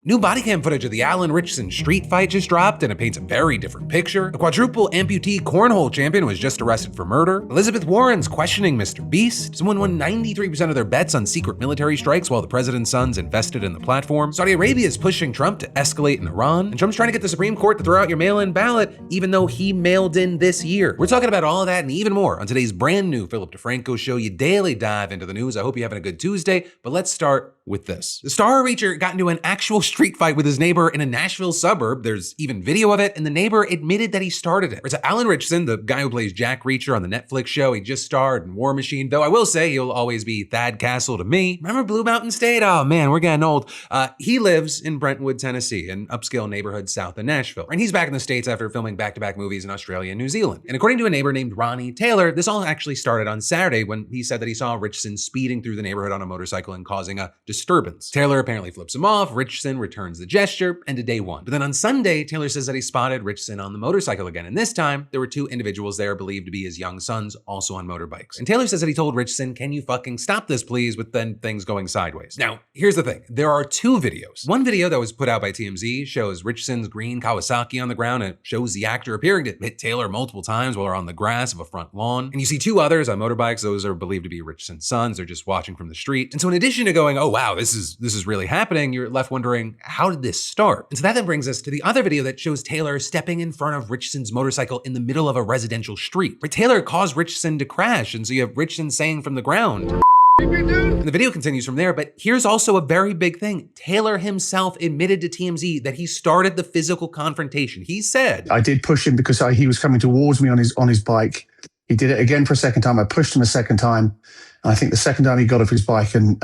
New body cam footage of the Ritchson street fight just dropped, and it paints a very different picture. The quadruple amputee cornhole champion was just arrested for murder. Elizabeth Warren's questioning MrBeast. Someone won 93% of their bets on secret military strikes while the president's sons invested in the platform. Saudi Arabia is pushing Trump to escalate in Iran. And Trump's trying to get the Supreme Court to throw out your mail-in ballot, even though he mailed in this year. We're talking about all of that and even more on today's brand new Philip DeFranco show. You daily dive into the news. I hope you're having a good Tuesday, but let's start with this. The Star Reacher got into an actual street fight with his neighbor in a Nashville suburb. There's even video of it, and the neighbor admitted that he started it. It's Ritchson, the guy who plays Jack Reacher on the Netflix show. He just starred in War Machine, though I will say he'll always be Thad Castle to me. Remember Blue Mountain State? Oh man, we're getting old. He lives in Brentwood, Tennessee, an upscale neighborhood south of Nashville. And he's back in the States after filming back-to-back movies in Australia and New Zealand. And according to a neighbor named Ronnie Taylor, this all actually started on Saturday when he said that he saw Ritchson speeding through the neighborhood on a motorcycle and causing a disturbance. Taylor apparently flips him off, Ritchson returns the gesture, and to day one. But then on Sunday, Taylor says that he spotted Ritchson on the motorcycle again, and this time, there were two individuals there believed to be his young sons, also on motorbikes. And Taylor says that he told Ritchson, "Can you fucking stop this, please?" with then things going sideways. Now, here's the thing. There are two videos. One video that was put out by TMZ shows Ritchson's green Kawasaki on the ground, and it shows the actor appearing to hit Taylor multiple times while they're on the grass of a front lawn. And you see two others on motorbikes. Those are believed to be Ritchson's sons. They're just watching from the street. And so in addition to going, oh wow, this is really happening, you're left wondering, how did this start? And so that then brings us to the other video that shows Taylor stepping in front of Ritchson's motorcycle in the middle of a residential street. Where Taylor caused Ritchson to crash, and so you have Ritchson saying from the ground. And the video continues from there, but here's also a very big thing. Taylor himself admitted to TMZ that he started the physical confrontation. He said, "I did push him because he was coming towards me on his bike. He did it again for a second time. I pushed him a second time. And I think the second time he got off his bike and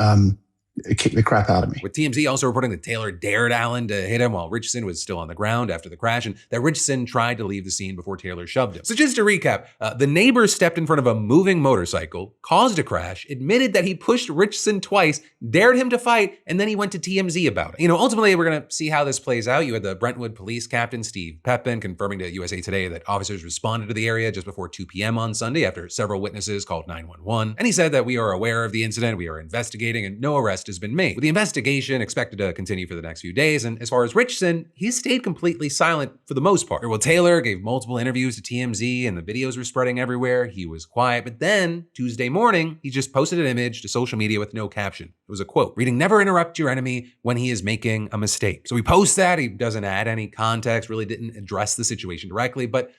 it kicked the crap out of me." With TMZ also reporting that Taylor dared Allen to hit him while Ritchson was still on the ground after the crash, and that Ritchson tried to leave the scene before Taylor shoved him. So just to recap, the neighbor stepped in front of a moving motorcycle, caused a crash, admitted that he pushed Ritchson twice, dared him to fight, and then he went to TMZ about it. You know, ultimately, we're gonna see how this plays out. You had the Brentwood police captain, Steve Pepin, confirming to USA Today that officers responded to the area just before 2 p.m. on Sunday after several witnesses called 911. And he said that we are aware of the incident, we are investigating, and no arrest has been made. With the investigation expected to continue for the next few days, and as far as Ritchson, he stayed completely silent for the most part. While Taylor gave multiple interviews to TMZ and the videos were spreading everywhere, he was quiet. But then, Tuesday morning, he just posted an image to social media with no caption. It was a quote, reading, "Never interrupt your enemy when he is making a mistake." So he posts that, he doesn't add any context, really didn't address the situation directly, but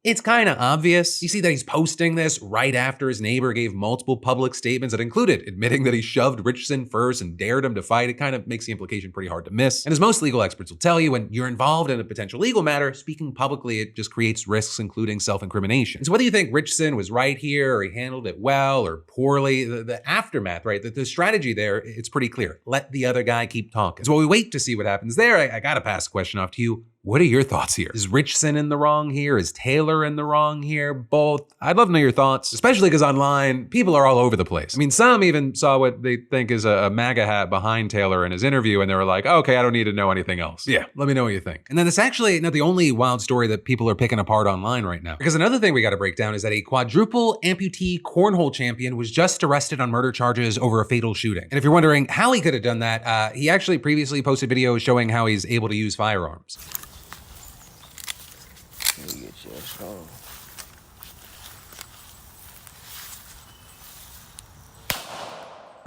it's kind of obvious. You see that he's posting this right after his neighbor gave multiple public statements that included admitting that he shoved Ritchson first and dared him to fight. It kind of makes the implication pretty hard to miss. And as most legal experts will tell you, when you're involved in a potential legal matter, speaking publicly, it just creates risks, including self-incrimination. So whether you think Ritchson was right here or he handled it well or poorly, the aftermath, right? The strategy there, it's pretty clear. Let the other guy keep talking. So while we wait to see what happens there, I gotta pass the question off to you. What are your thoughts here? Is Ritchson in the wrong here? Is Taylor in the wrong here? Both? I'd love to know your thoughts, especially because online, people are all over the place. I mean, some even saw what they think is a MAGA hat behind Taylor in his interview, and they were like, oh, okay, I don't need to know anything else. Yeah, let me know what you think. And then it's actually not the only wild story that people are picking apart online right now. Because another thing we gotta break down is that a quadruple amputee cornhole champion was just arrested on murder charges over a fatal shooting. And if you're wondering how he could have done that, he actually previously posted videos showing how he's able to use firearms.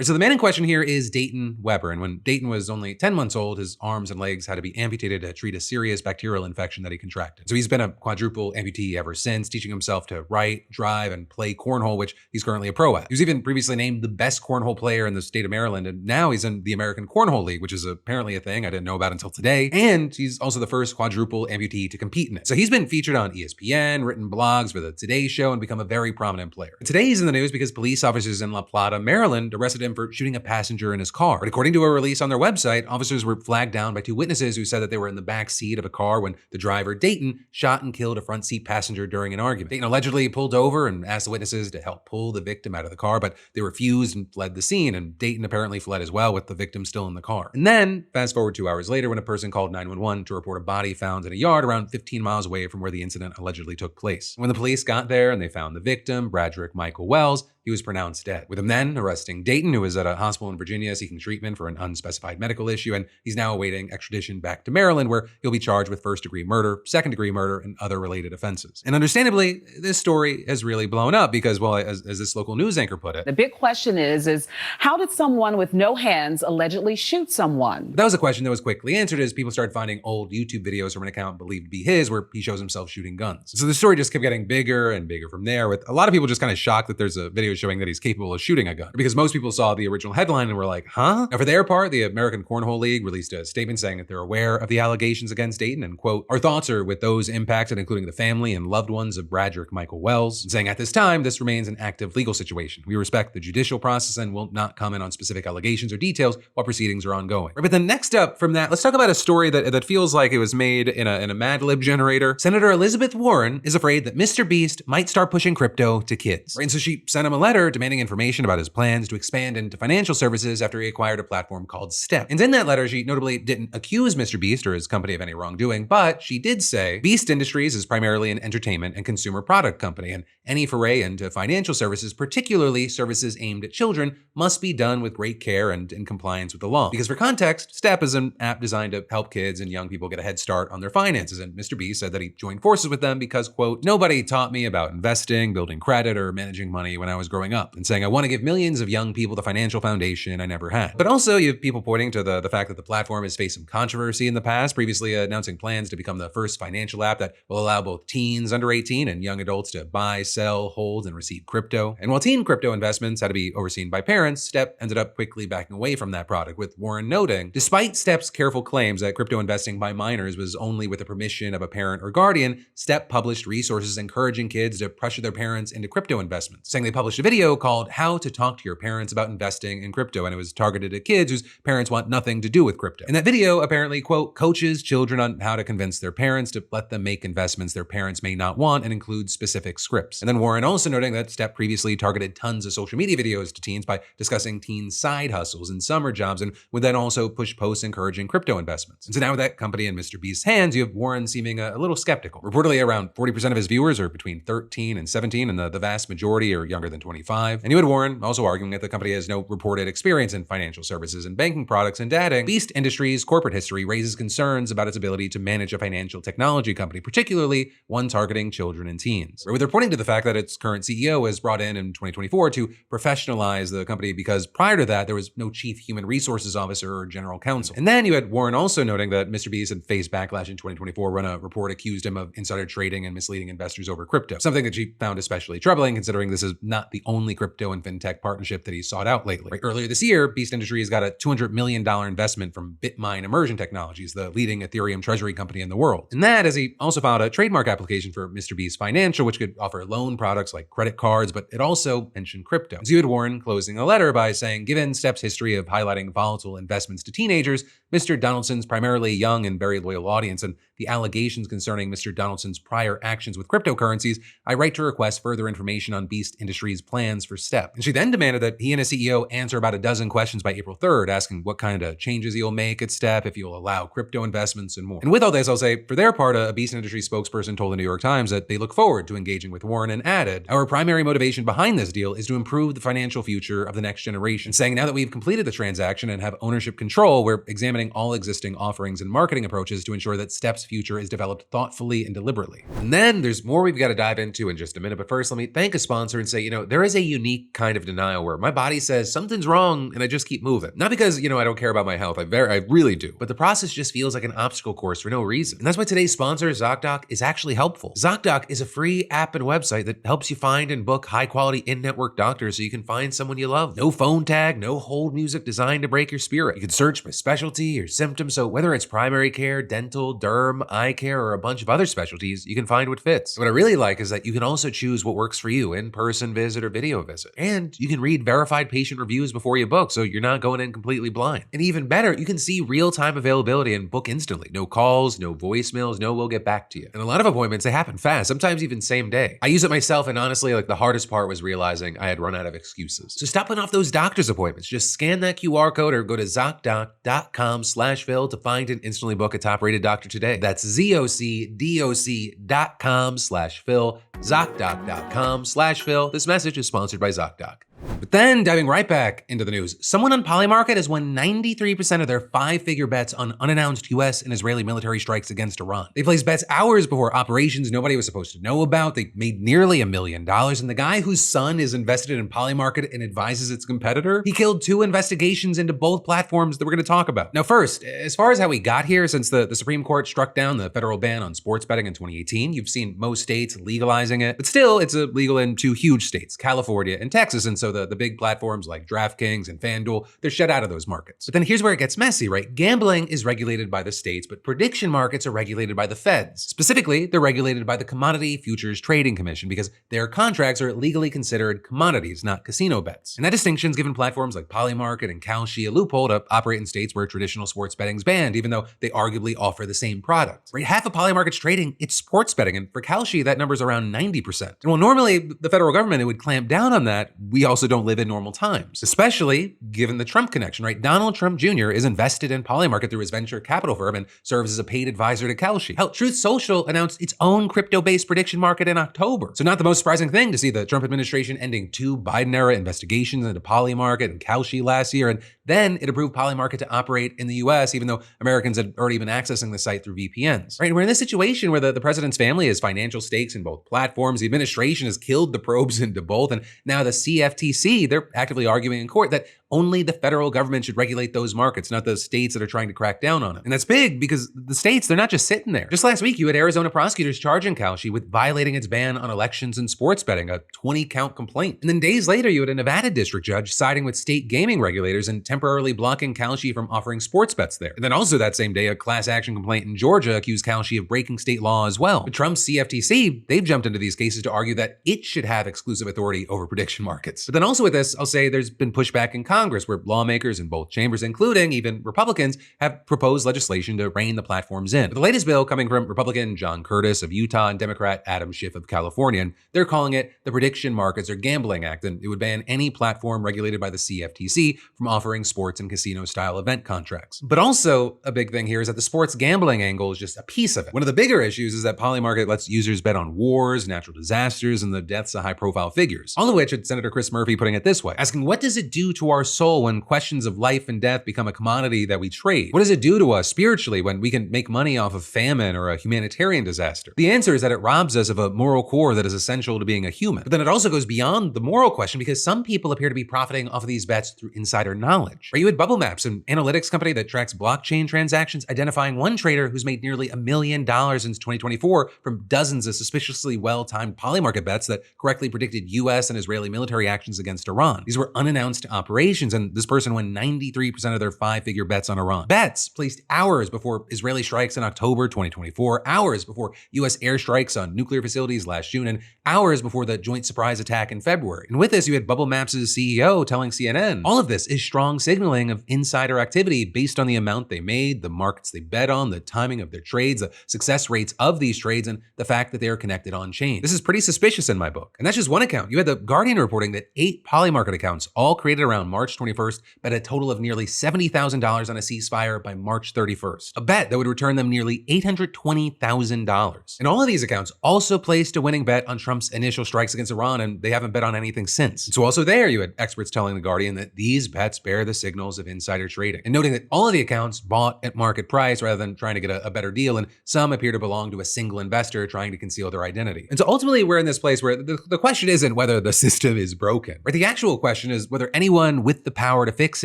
So the man in question here is Dayton Weber, and when Dayton was only 10 months old, his arms and legs had to be amputated to treat a serious bacterial infection that he contracted. So he's been a quadruple amputee ever since, teaching himself to write, drive, and play cornhole, which he's currently a pro at. He was even previously named the best cornhole player in the state of Maryland, and now he's in the American Cornhole League, which is apparently a thing I didn't know about until today, and he's also the first quadruple amputee to compete in it. So he's been featured on ESPN, written blogs for the Today Show, and become a very prominent player. Today he's in the news because police officers in La Plata, Maryland, arrested him for shooting a passenger in his car. But according to a release on their website, officers were flagged down by two witnesses who said that they were in the back seat of a car when the driver, Dayton, shot and killed a front seat passenger during an argument. Dayton allegedly pulled over and asked the witnesses to help pull the victim out of the car, but they refused and fled the scene, and Dayton apparently fled as well with the victim still in the car. And then, fast forward 2 hours later when a person called 911 to report a body found in a yard around 15 miles away from where the incident allegedly took place. When the police got there and they found the victim, Bradrick Michael Wells, he was pronounced dead, with him then arresting Dayton, who was at a hospital in Virginia seeking treatment for an unspecified medical issue, and he's now awaiting extradition back to Maryland, where he'll be charged with first-degree murder, second-degree murder, and other related offenses. And understandably, this story has really blown up because, well, as this local news anchor put it, the big question is how did someone with no hands allegedly shoot someone? But that was a question that was quickly answered as people started finding old YouTube videos from an account believed to be his, where he shows himself shooting guns. So the story just kept getting bigger and bigger from there, with a lot of people just kind of shocked that there's a video showing that he's capable of shooting a gun, because most people saw the original headline and were like, huh? Now, for their part, the American Cornhole League released a statement saying that they're aware of the allegations against Dayton and, quote, our thoughts are with those impacted, including the family and loved ones of Bradrick Michael Wells, saying at this time, this remains an active legal situation. We respect the judicial process and will not comment on specific allegations or details while proceedings are ongoing. But then next up from that, let's talk about a story that feels like it was made in a Mad Lib generator. Senator Elizabeth Warren is afraid that MrBeast might start pushing crypto to kids. And so she sent him a letter demanding information about his plans to expand into financial services after he acquired a platform called Step. And in that letter, she notably didn't accuse MrBeast or his company of any wrongdoing, but she did say Beast Industries is primarily an entertainment and consumer product company, and any foray into financial services, particularly services aimed at children, must be done with great care and in compliance with the law. Because for context, Step is an app designed to help kids and young people get a head start on their finances, and MrBeast said that he joined forces with them because, quote, nobody taught me about investing, building credit, or managing money when I was growing up, and saying I want to give millions of young people the financial foundation I never had. But also you have people pointing to the fact that the platform has faced some controversy in the past, previously announcing plans to become the first financial app that will allow both teens under 18 and young adults to buy, sell, hold, and receive crypto. And while teen crypto investments had to be overseen by parents, Step ended up quickly backing away from that product, with Warren noting, despite Step's careful claims that crypto investing by minors was only with the permission of a parent or guardian, Step published resources encouraging kids to pressure their parents into crypto investments, saying they published a video called How to Talk to Your Parents About Investing in Crypto, and it was targeted at kids whose parents want nothing to do with crypto. And that video apparently, quote, coaches children on how to convince their parents to let them make investments their parents may not want and includes specific scripts. And then Warren also noting that Step previously targeted tons of social media videos to teens by discussing teen side hustles and summer jobs, and would then also push posts encouraging crypto investments. And so now with that company in MrBeast's hands, you have Warren seeming a little skeptical. Reportedly, around 40% of his viewers are between 13 and 17, and the vast majority are younger than 25. And you had Warren also arguing that the company has no reported experience in financial services and banking products, and adding, Beast Industries' corporate history raises concerns about its ability to manage a financial technology company, particularly one targeting children and teens. With her pointing to the fact that its current CEO was brought in 2024 to professionalize the company because prior to that, there was no chief human resources officer or general counsel. And then you had Warren also noting that MrBeast had faced backlash in 2024 when a report accused him of insider trading and misleading investors over crypto, something that she found especially troubling considering this is not the only crypto and fintech partnership that he sought out lately. Earlier this year, Beast Industries got a $200 million investment from Bitmine Immersion Technologies, the leading Ethereum treasury company in the world. And that as he also filed a trademark application for MrBeast Financial, which could offer loan products like credit cards, but it also mentioned crypto. So you had Warren closing a letter by saying, given Step's history of highlighting volatile investments to teenagers, Mr. Donaldson's primarily young and very loyal audience, and the allegations concerning Mr. Donaldson's prior actions with cryptocurrencies, I write to request further information on Beast Industries' plans for Step. And she then demanded that he and his CEO answer about a dozen questions by April 3rd, asking what kind of changes he'll make at Step, if he'll allow crypto investments, and more. And with all this, I'll say, for their part, a Beast Industries spokesperson told the New York Times that they look forward to engaging with Warren and added, our primary motivation behind this deal is to improve the financial future of the next generation, saying now that we've completed the transaction and have ownership control, we're examining all existing offerings and marketing approaches to ensure that Step's future is developed thoughtfully and deliberately. And then there's more we've got to dive into in just a minute, but first let me thank a sponsor and say, there is a unique kind of denial where my body says something's wrong and I just keep moving. Not because, I don't care about my health, I really do, but the process just feels like an obstacle course for no reason. And that's why today's sponsor, Zocdoc, is actually helpful. Zocdoc is a free app and website that helps you find and book high-quality in-network doctors so you can find someone you love. No phone tag, no hold music designed to break your spirit. You can search by specialty or symptoms, so whether it's primary care, dental, derm, eye care, or a bunch of other specialties, you can find what fits. What I really like is that you can also choose what works for you, in-person visit or video visit. And you can read verified patient reviews before you book, so you're not going in completely blind. And even better, you can see real-time availability and book instantly. No calls, no voicemails, no we'll get back to you. And a lot of appointments, they happen fast, sometimes even same day. I use it myself, and honestly, the hardest part was realizing I had run out of excuses. So stop putting off those doctor's appointments. Just scan that QR code or go to Zocdoc.com zocdoc.com/Phil to find and instantly book a top-rated doctor today. That's zocdoc.com/Phil, zocdoc.com/Phil. This message is sponsored by Zocdoc. But then, diving right back into the news, someone on Polymarket has won 93% of their 5-figure bets on unannounced US and Israeli military strikes against Iran. They placed bets hours before operations nobody was supposed to know about. They made nearly $1 million, and the guy whose son is invested in Polymarket and advises its competitor, he killed 2 investigations into both platforms that we're going to talk about. Now first, as far as how we got here, since the Supreme Court struck down the federal ban on sports betting in 2018, you've seen most states legalizing it, but still it's illegal in 2 huge states, California and Texas, and so the big platforms like DraftKings and FanDuel, they're shut out of those markets. But then here's where it gets messy, right? Gambling is regulated by the states, but prediction markets are regulated by the feds. Specifically, they're regulated by the Commodity Futures Trading Commission because their contracts are legally considered commodities, not casino bets. And that distinction's given platforms like Polymarket and Kalshi a loophole to operate in states where traditional sports betting's banned, even though they arguably offer the same product. Right? Half of Polymarket's trading, it's sports betting, and for Kalshi, that number's around 90%. And while normally the federal government would clamp down on that, we also don't live in normal times, especially given the Trump connection, right? Donald Trump Jr. is invested in Polymarket through his venture capital firm and serves as a paid advisor to Kalshi. Hell, Truth Social announced its own crypto-based prediction market in October. So not the most surprising thing to see the Trump administration ending 2 Biden-era investigations into Polymarket and Kalshi last year, and then it approved Polymarket to operate in the US, even though Americans had already been accessing the site through VPNs. Right? And we're in this situation where the president's family has financial stakes in both platforms. The administration has killed the probes into both, and now the CFTC, they're actively arguing in court that only the federal government should regulate those markets, not the states that are trying to crack down on it. And that's big because the states, they're not just sitting there. Just last week, you had Arizona prosecutors charging Kalshi with violating its ban on elections and sports betting, a 20-count complaint. And then days later, you had a Nevada district judge siding with state gaming regulators and temporarily blocking Kalshi from offering sports bets there. And then also that same day, a class action complaint in Georgia accused Kalshi of breaking state law as well. But Trump's CFTC, they've jumped into these cases to argue that it should have exclusive authority over prediction markets. But then also with this, I'll say there's been pushback in Congress where lawmakers in both chambers, including even Republicans, have proposed legislation to rein the platforms in. But the latest bill coming from Republican John Curtis of Utah and Democrat Adam Schiff of California, and they're calling it the Prediction Markets or Gambling Act, and it would ban any platform regulated by the CFTC from offering sports and casino-style event contracts. But also, a big thing here is that the sports gambling angle is just a piece of it. One of the bigger issues is that Polymarket lets users bet on wars, natural disasters, and the deaths of high-profile figures. All of which had Senator Chris Murphy putting it this way, asking, what does it do to our soul when questions of life and death become a commodity that we trade? What does it do to us spiritually when we can make money off of famine or a humanitarian disaster? The answer is that it robs us of a moral core that is essential to being a human. But then it also goes beyond the moral question because some people appear to be profiting off of these bets through insider knowledge. Right? You had Bubble Maps, an analytics company that tracks blockchain transactions, identifying one trader who's made nearly $1 million since 2024 from dozens of suspiciously well-timed Polymarket bets that correctly predicted US and Israeli military actions against Iran. These were unannounced operations, and this person won 93% of their 5-figure bets on Iran. Bets placed hours before Israeli strikes in October 2024, hours before US airstrikes on nuclear facilities last June, and hours before the joint surprise attack in February. And with this, you had Bubble Maps' CEO telling CNN, all of this is strong signaling of insider activity based on the amount they made, the markets they bet on, the timing of their trades, the success rates of these trades, and the fact that they are connected on chain. This is pretty suspicious in my book. And that's just one account. You had the Guardian reporting that 8 Polymarket accounts, all created around March 21st, bet a total of nearly $70,000 on a ceasefire by March 31st. A bet that would return them nearly $820,000. And all of these accounts also placed a winning bet on Trump's initial strikes against Iran, and they haven't bet on anything since. So also there, you had experts telling The Guardian that these bets bear the signals of insider trading, and noting that all of the accounts bought at market price rather than trying to get a better deal, and some appear to belong to a single investor trying to conceal their identity. And so ultimately, we're in this place where the question isn't whether the system is broken, right? The actual question is whether anyone with the power to fix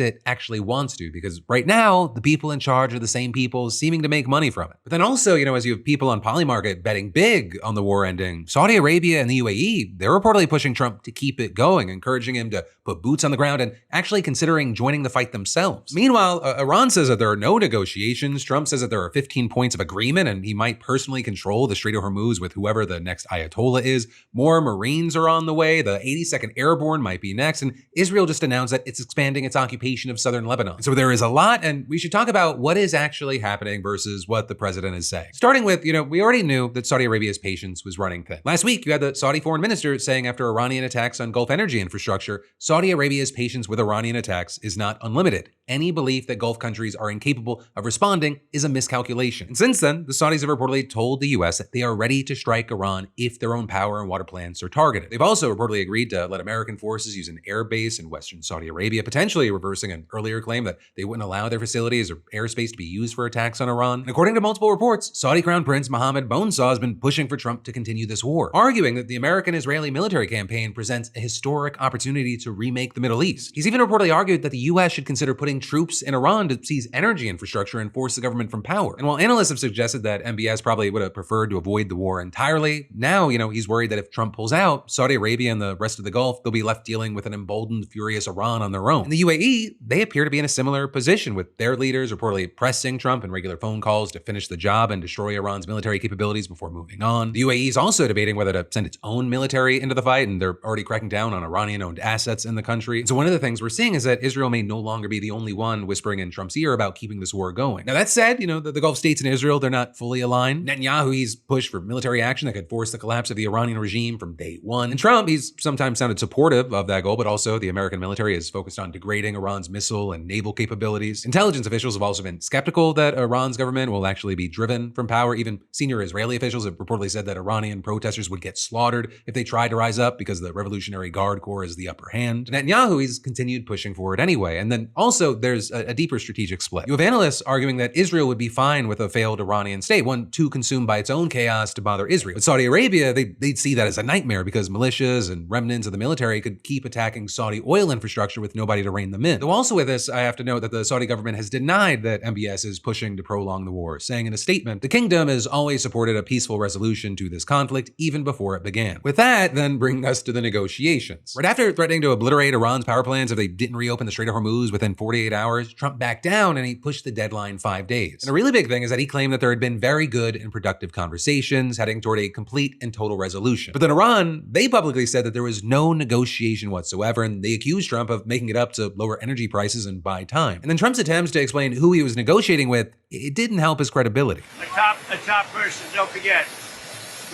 it actually wants to, because right now, the people in charge are the same people seeming to make money from it. But then also, as you have people on Polymarket betting big on the war ending, Saudi Arabia and the UAE, they're reportedly pushing Trump to keep it going, encouraging him to put boots on the ground and actually considering joining the fight themselves. Meanwhile, Iran says that there are no negotiations. Trump says that there are 15 points of agreement and he might personally control the Strait of Hormuz with whoever the next Ayatollah is. More Marines are on the way. The 82nd Airborne might might be next, and Israel just announced that it's expanding its occupation of southern Lebanon. So there is a lot, and we should talk about what is actually happening versus what the president is saying. Starting with, we already knew that Saudi Arabia's patience was running thin. Last week, you had the Saudi foreign minister saying after Iranian attacks on Gulf energy infrastructure, Saudi Arabia's patience with Iranian attacks is not unlimited. Any belief that Gulf countries are incapable of responding is a miscalculation. And since then, the Saudis have reportedly told the US that they are ready to strike Iran if their own power and water plants are targeted. They've also reportedly agreed to let American forces use an air base in Western Saudi Arabia, potentially reversing an earlier claim that they wouldn't allow their facilities or airspace to be used for attacks on Iran. And according to multiple reports, Saudi Crown Prince Mohammed Bonesaw has been pushing for Trump to continue this war, arguing that the American-Israeli military campaign presents a historic opportunity to remake the Middle East. He's even reportedly argued that the US should consider putting troops in Iran to seize energy infrastructure and force the government from power. And while analysts have suggested that MBS probably would have preferred to avoid the war entirely, now, he's worried that if Trump pulls out, Saudi Arabia and the rest of the Gulf, they'll be left dealing with an emboldened, furious Iran on their own. In the UAE, they appear to be in a similar position, with their leaders reportedly pressing Trump in regular phone calls to finish the job and destroy Iran's military capabilities before moving on. The UAE is also debating whether to send its own military into the fight, and they're already cracking down on Iranian-owned assets in the country. So one of the things we're seeing is that Israel may no longer be the only one whispering in Trump's ear about keeping this war going. Now that said, the Gulf states and Israel, they're not fully aligned. Netanyahu, he's pushed for military action that could force the collapse of the Iranian regime from day one. And Trump, he's sometimes sounded supportive of that goal, but also the American military is focused on degrading Iran's missile and naval capabilities. Intelligence officials have also been skeptical that Iran's government will actually be driven from power. Even senior Israeli officials have reportedly said that Iranian protesters would get slaughtered if they tried to rise up because the Revolutionary Guard Corps is the upper hand. Netanyahu, he's continued pushing for it anyway. And then also there's a deeper strategic split. You have analysts arguing that Israel would be fine with a failed Iranian state, one too consumed by its own chaos to bother Israel. But Saudi Arabia, they'd see that as a nightmare because militias and remnants of the military could keep attacking Saudi oil infrastructure with nobody to rein them in. Though also with this, I have to note that the Saudi government has denied that MBS is pushing to prolong the war, saying in a statement, the kingdom has always supported a peaceful resolution to this conflict even before it began. With that, then bringing us to the negotiations. Right after threatening to obliterate Iran's power plants if they didn't reopen the Strait of Hormuz within 48 hours, Trump backed down and he pushed the deadline 5 days. And a really big thing is that he claimed that there had been very good and productive conversations heading toward a complete and total resolution. But then Iran, they publicly said that there was no negotiation whatsoever, and they accused Trump of making it up to lower energy prices and buy time. And then Trump's attempts to explain who he was negotiating with, it didn't help his credibility. A top person, don't forget,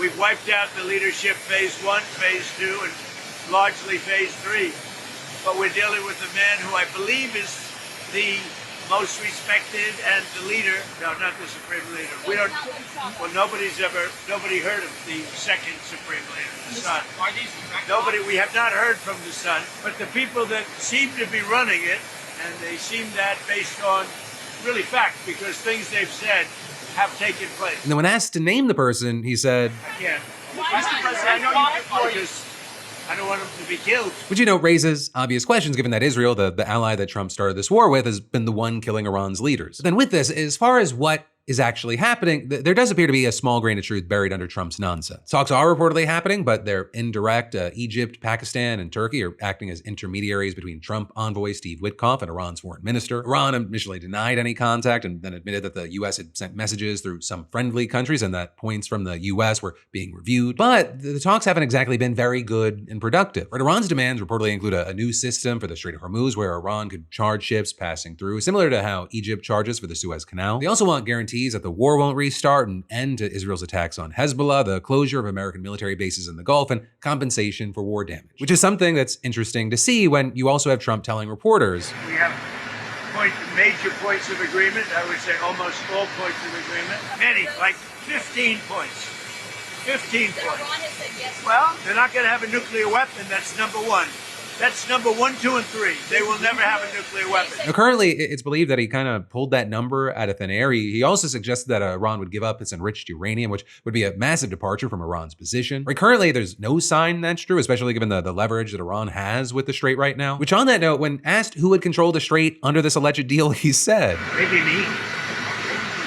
we've wiped out the leadership phase 1, phase 2, and largely phase 3. But we're dealing with a man who I believe is the most respected and the leader. No, not the supreme leader. We don't. Well, nobody heard of the second supreme leader, the son. Nobody. We have not heard from the son. But the people that seem to be running it, and they seem that based on really fact, because things they've said have taken place. And then when asked to name the person, he said, I can't. Mr. President, I don't want him to be killed. Which, raises obvious questions given that Israel, the ally that Trump started this war with, has been the one killing Iran's leaders. But then with this, as far as what is actually happening, there does appear to be a small grain of truth buried under Trump's nonsense. Talks are reportedly happening, but they're indirect. Egypt, Pakistan, and Turkey are acting as intermediaries between Trump envoy Steve Witkoff and Iran's foreign minister. Iran initially denied any contact and then admitted that the US had sent messages through some friendly countries and that points from the US were being reviewed. But the talks haven't exactly been very good and productive. Right, Iran's demands reportedly include a new system for the Strait of Hormuz where Iran could charge ships passing through, similar to how Egypt charges for the Suez Canal. They also want guarantees that the war won't restart, an end to Israel's attacks on Hezbollah, the closure of American military bases in the Gulf, and compensation for war damage, which is something that's interesting to see when you also have Trump telling reporters, we have major points of agreement. I would say almost all points of agreement. Many, like 15 points. 15 points. Well, they're not going to have a nuclear weapon. That's number one. That's number 1, 2, and 3. They will never have a nuclear weapon. Now, currently, it's believed that he kind of pulled that number out of thin air. He also suggested that Iran would give up its enriched uranium, which would be a massive departure from Iran's position. Right, currently, there's no sign that's true, especially given the leverage that Iran has with the Strait right now. Which, on that note, when asked who would control the Strait under this alleged deal, he said, Maybe me. You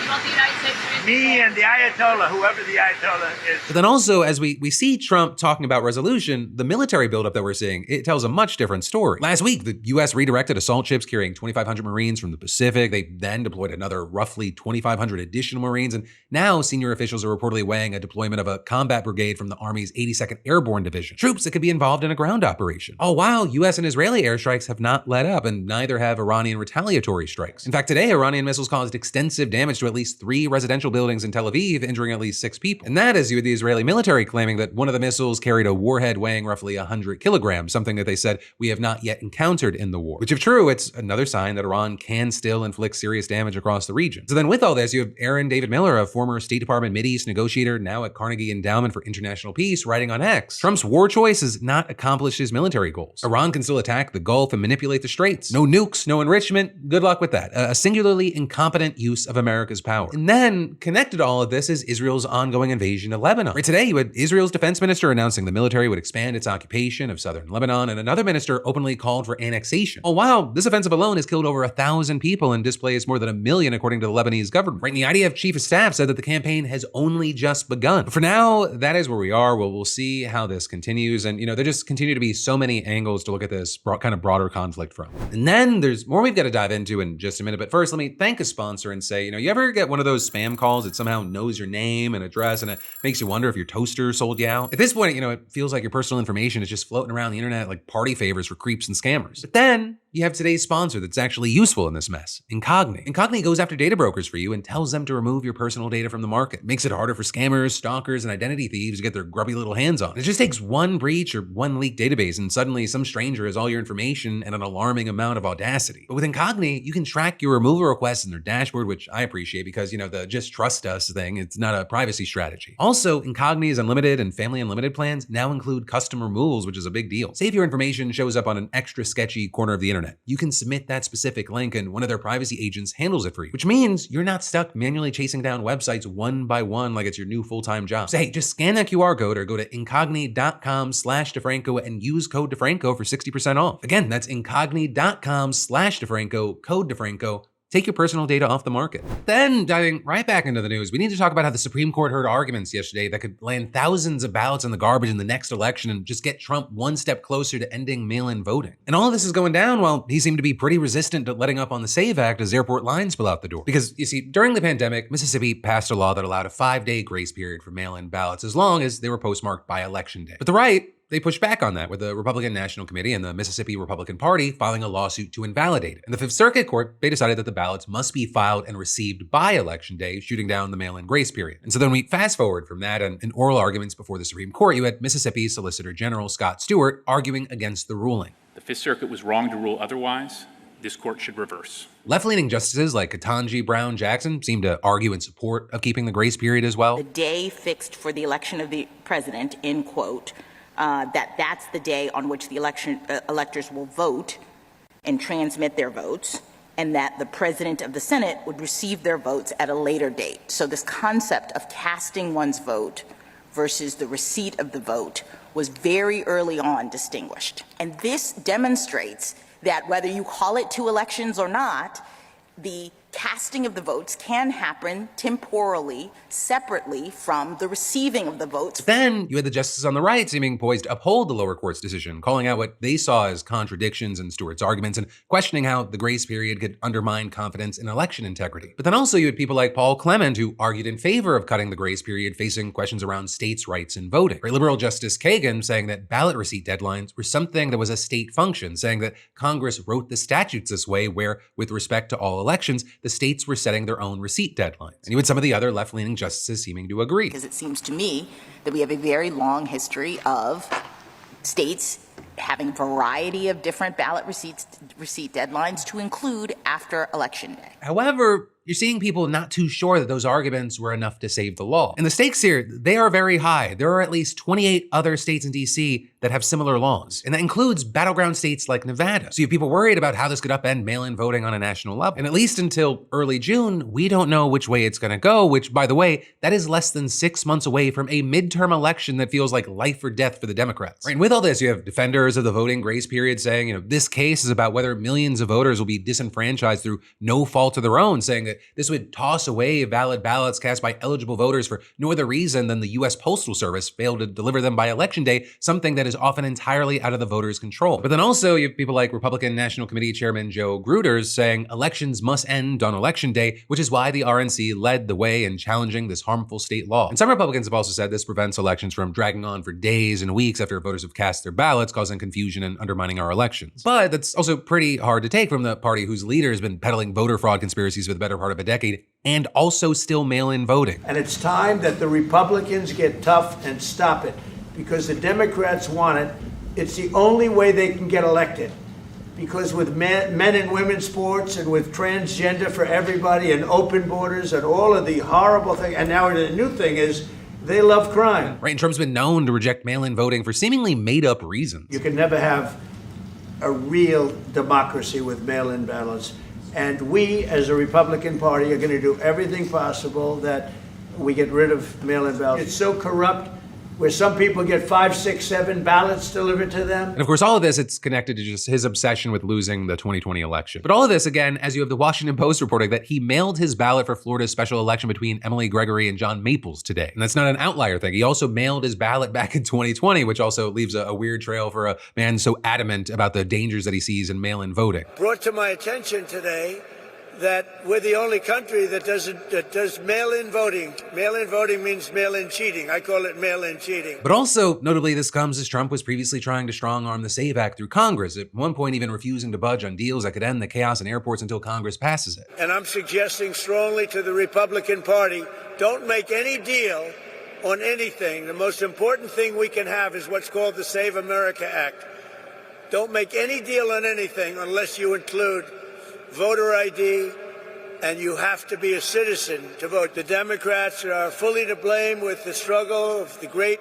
want the United States to Me and the Ayatollah, whoever the Ayatollah is. But then also, as we see Trump talking about resolution, the military buildup that we're seeing, it tells a much different story. Last week, the U.S. redirected assault ships carrying 2,500 Marines from the Pacific. They then deployed another roughly 2,500 additional Marines. And now senior officials are reportedly weighing a deployment of a combat brigade from the Army's 82nd Airborne Division. Troops that could be involved in a ground operation. All while U.S. and Israeli airstrikes have not let up, and neither have Iranian retaliatory strikes. In fact, today, Iranian missiles caused extensive damage to at least 3 residential buildings in Tel Aviv, injuring at least 6 people. And that is you with the Israeli military claiming that one of the missiles carried a warhead weighing roughly 100 kilograms, something that they said we have not yet encountered in the war. Which, if true, it's another sign that Iran can still inflict serious damage across the region. So then with all this, you have Aaron David Miller, a former State Department Mideast negotiator, now at Carnegie Endowment for International Peace, writing on X, Trump's war choice has not accomplished his military goals. Iran can still attack the Gulf and manipulate the Straits. No nukes, no enrichment, good luck with that. A singularly incompetent use of America's power. And then, connected to all of this is Israel's ongoing invasion of Lebanon. Right, today, you had Israel's defense minister announcing the military would expand its occupation of southern Lebanon, and another minister openly called for annexation. Oh wow, this offensive alone has killed over 1,000 people and displaced more than 1 million, according to the Lebanese government. Right, and the IDF chief of staff said that the campaign has only just begun. But for now, that is where we are. We'll see how this continues, and there just continue to be so many angles to look at this kind of broader conflict from. And then there's more we've got to dive into in just a minute, but first let me thank a sponsor and say, you ever get one of those spam calls that somehow knows your name and address and it makes you wonder if your toaster sold you out? At this point, it feels like your personal information is just floating around the internet like party favors for creeps and scammers. But then you have today's sponsor that's actually useful in this mess, Incogni. Incogni goes after data brokers for you and tells them to remove your personal data from the market. It makes it harder for scammers, stalkers, and identity thieves to get their grubby little hands on it. It just takes one breach or one leaked database and suddenly some stranger has all your information and an alarming amount of audacity. But with Incogni, you can track your removal requests in their dashboard, which I appreciate because, the just trust us thing, it's not a privacy strategy. Also, Incogni's unlimited and family unlimited plans now include custom removals, which is a big deal. Say if your information shows up on an extra sketchy corner of the internet, you can submit that specific link and one of their privacy agents handles it for you, which means you're not stuck manually chasing down websites one by one like it's your new full-time job. So hey, just scan that QR code or go to incogni.com/DeFranco and use code DeFranco for 60% off. Again, that's incogni.com/DeFranco, code DeFranco. Take your personal data off the market. Then, diving right back into the news, we need to talk about how the Supreme Court heard arguments yesterday that could land thousands of ballots in the garbage in the next election and just get Trump one step closer to ending mail-in voting. And all of this is going down while he seemed to be pretty resistant to letting up on the SAVE Act as airport lines spill out the door. Because, you see, during the pandemic, Mississippi passed a law that allowed a 5-day grace period for mail-in ballots as long as they were postmarked by Election Day. But the right, they pushed back on that with the Republican National Committee and the Mississippi Republican Party filing a lawsuit to invalidate it. And the Fifth Circuit Court, they decided that the ballots must be filed and received by Election Day, shooting down the mail-in grace period. And so then we fast forward from that and in oral arguments before the Supreme Court, you had Mississippi Solicitor General Scott Stewart arguing against the ruling. The Fifth Circuit was wrong to rule otherwise. This court should reverse. Left-leaning justices like Ketanji Brown Jackson seem to argue in support of keeping the grace period as well. The day fixed for the election of the president, in quote, that's the day on which the electors will vote and transmit their votes, and that the president of the Senate would receive their votes at a later date. So this concept of casting one's vote versus the receipt of the vote was very early on distinguished. And this demonstrates that whether you call it 2 elections or not, the casting of the votes can happen temporally, separately from the receiving of the votes. Then you had the justices on the right seeming poised to uphold the lower court's decision, calling out what they saw as contradictions in Stewart's arguments and questioning how the grace period could undermine confidence in election integrity. But then also you had people like Paul Clement who argued in favor of cutting the grace period, facing questions around states' rights in voting. Liberal Justice Kagan saying that ballot receipt deadlines were something that was a state function, saying that Congress wrote the statutes this way where, with respect to all elections, the states were setting their own receipt deadlines. And you had some of the other left-leaning justices seeming to agree. Because it seems to me that we have a very long history of states having a variety of different ballot receipt deadlines to include after Election Day. However, you're seeing people not too sure that those arguments were enough to save the law. And the stakes here, they are very high. There are at least 28 other states in DC that have similar laws. And that includes battleground states like Nevada. So you have people worried about how this could upend mail-in voting on a national level. And at least until early June, we don't know which way it's gonna go, which, by the way, that is less than 6 months away from a midterm election that feels like life or death for the Democrats. Right? And with all this, you have defenders of the voting grace period saying, this case is about whether millions of voters will be disenfranchised through no fault of their own, saying that that this would toss away valid ballots cast by eligible voters for no other reason than the U.S. Postal Service failed to deliver them by Election Day, something that is often entirely out of the voters' control. But then also you have people like Republican National Committee Chairman Joe Gruters saying elections must end on Election Day, which is why the RNC led the way in challenging this harmful state law. And some Republicans have also said this prevents elections from dragging on for days and weeks after voters have cast their ballots, causing confusion and undermining our elections. But that's also pretty hard to take from the party whose leader has been peddling voter fraud conspiracies for the better part of a decade and also still mail-in voting. And it's time that the Republicans get tough and stop it, because the Democrats want it. It's the only way they can get elected. Because with men and women's sports and with transgender for everybody and open borders and all of the horrible things, and now the new thing is they love crime. Right, and Trump's been known to reject mail-in voting for seemingly made-up reasons. You can never have a real democracy with mail-in ballots. And we, as a Republican Party, are going to do everything possible that we get rid of mail-in ballots. It's so corrupt, where some people get 5, 6, 7 ballots delivered to them. And of course, all of this, it's connected to just his obsession with losing the 2020 election. But all of this, again, as you have the Washington Post reporting that he mailed his ballot for Florida's special election between Emily Gregory and John Maples today. And that's not an outlier thing. He also mailed his ballot back in 2020, which also leaves a weird trail for a man so adamant about the dangers that he sees in mail-in voting. Brought to my attention today that we're the only country that does mail-in voting. Mail-in voting means mail-in cheating. I call it mail-in cheating. But also, notably, this comes as Trump was previously trying to strong-arm the SAVE Act through Congress, at one point even refusing to budge on deals that could end the chaos in airports until Congress passes it. And I'm suggesting strongly to the Republican Party, don't make any deal on anything. The most important thing we can have is what's called the Save America Act. Don't make any deal on anything unless you include voter ID, and you have to be a citizen to vote. The Democrats are fully to blame with the struggle of the great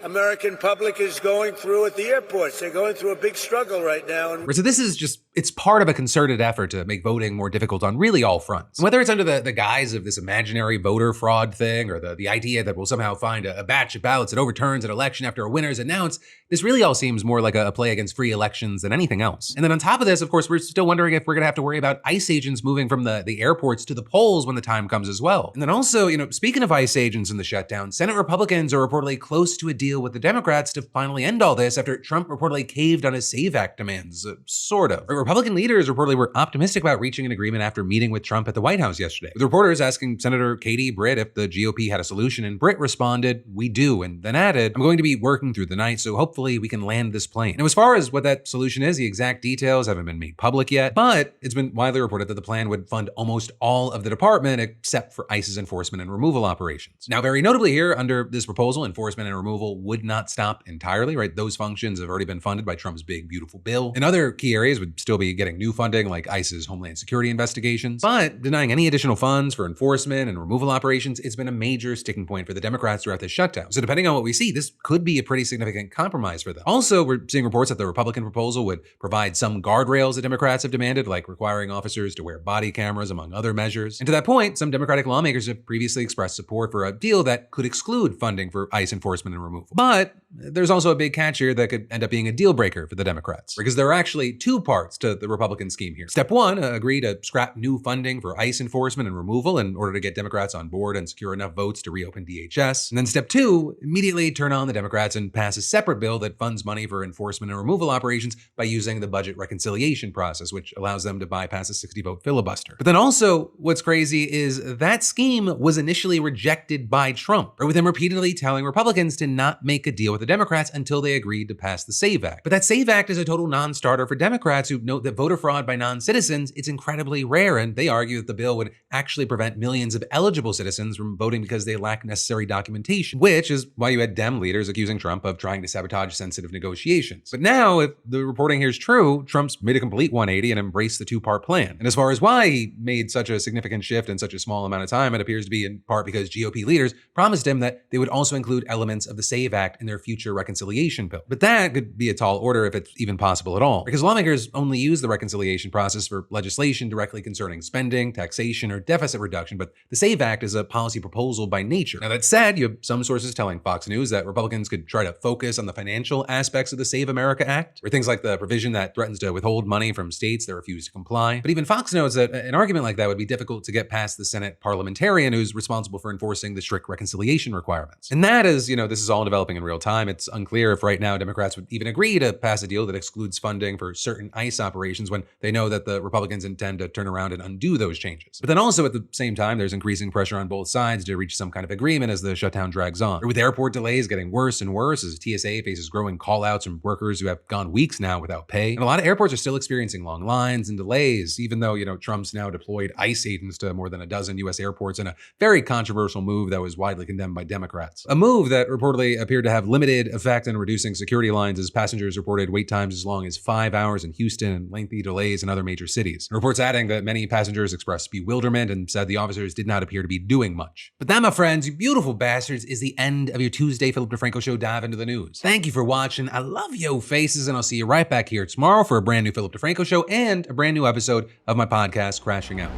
American public is going through at the airports. They're going through a big struggle right now. So this is just, it's part of a concerted effort to make voting more difficult on really all fronts. Whether it's under the guise of this imaginary voter fraud thing or the idea that we'll somehow find a batch of ballots that overturns an election after a winner is announced, this really all seems more like a play against free elections than anything else. And then on top of this, of course, we're still wondering if we're gonna have to worry about ICE agents moving from the airports to the polls when the time comes as well. And then also, speaking of ICE agents and the shutdown, Senate Republicans are reportedly close to a deal with the Democrats to finally end all this after Trump reportedly caved on his SAVE Act demands, sort of. Republican leaders reportedly were optimistic about reaching an agreement after meeting with Trump at the White House yesterday, with reporters asking Senator Katie Britt if the GOP had a solution, and Britt responded, "We do," and then added, "I'm going to be working through the night, so hopefully we can land this plane." And as far as what that solution is, the exact details haven't been made public yet, but it's been widely reported that the plan would fund almost all of the department except for ICE's enforcement and removal operations. Now, very notably here, under this proposal, enforcement and removal would not stop entirely, right? Those functions have already been funded by Trump's big, beautiful bill. And other key areas would still be getting new funding, like ICE's Homeland Security investigations. But denying any additional funds for enforcement and removal operations, it's been a major sticking point for the Democrats throughout this shutdown. So depending on what we see, this could be a pretty significant compromise for them. Also, we're seeing reports that the Republican proposal would provide some guardrails that Democrats have demanded, like requiring officers to wear body cameras, among other measures. And to that point, some Democratic lawmakers have previously expressed support for a deal that could exclude funding for ICE enforcement and removal. But there's also a big catch here that could end up being a deal breaker for the Democrats, because there are actually two parts to the Republican scheme here. Step one, agree to scrap new funding for ICE enforcement and removal in order to get Democrats on board and secure enough votes to reopen DHS. And then step two, immediately turn on the Democrats and pass a separate bill that funds money for enforcement and removal operations by using the budget reconciliation process, which allows them to bypass a 60-vote filibuster. But then also, what's crazy is that scheme was initially rejected by Trump, with him repeatedly telling Republicans to not make a deal with the Democrats until they agreed to pass the SAVE Act. But that SAVE Act is a total non-starter for Democrats who note that voter fraud by non-citizens is incredibly rare, and they argue that the bill would actually prevent millions of eligible citizens from voting because they lack necessary documentation, which is why you had Dem leaders accusing Trump of trying to sabotage sensitive negotiations. But now, if the reporting here is true, Trump's made a complete 180 and embraced the two-part plan. And as far as why he made such a significant shift in such a small amount of time, it appears to be in part because GOP leaders promised him that they would also include elements of the SAVE Act in their future future reconciliation bill. But that could be a tall order if it's even possible at all, because lawmakers only use the reconciliation process for legislation directly concerning spending, taxation, or deficit reduction, but the SAVE Act is a policy proposal by nature. Now that said, you have some sources telling Fox News that Republicans could try to focus on the financial aspects of the Save America Act, or things like the provision that threatens to withhold money from states that refuse to comply. But even Fox notes that an argument like that would be difficult to get past the Senate parliamentarian who's responsible for enforcing the strict reconciliation requirements. And that is, this is all developing in real time. It's unclear if right now Democrats would even agree to pass a deal that excludes funding for certain ICE operations when they know that the Republicans intend to turn around and undo those changes. But then also at the same time, there's increasing pressure on both sides to reach some kind of agreement as the shutdown drags on. Or with airport delays getting worse and worse as TSA faces growing call-outs from workers who have gone weeks now without pay. And a lot of airports are still experiencing long lines and delays, even though, Trump's now deployed ICE agents to more than a dozen US airports in a very controversial move that was widely condemned by Democrats. A move that reportedly appeared to have limited effect in reducing security lines as passengers reported wait times as long as 5 hours in Houston and lengthy delays in other major cities. Reports adding that many passengers expressed bewilderment and said the officers did not appear to be doing much. But that, my friends, you beautiful bastards, is the end of your Tuesday Philip DeFranco Show dive into the news. Thank you for watching. I love yo faces, and I'll see you right back here tomorrow for a brand new Philip DeFranco Show and a brand new episode of my podcast, Crashing Out.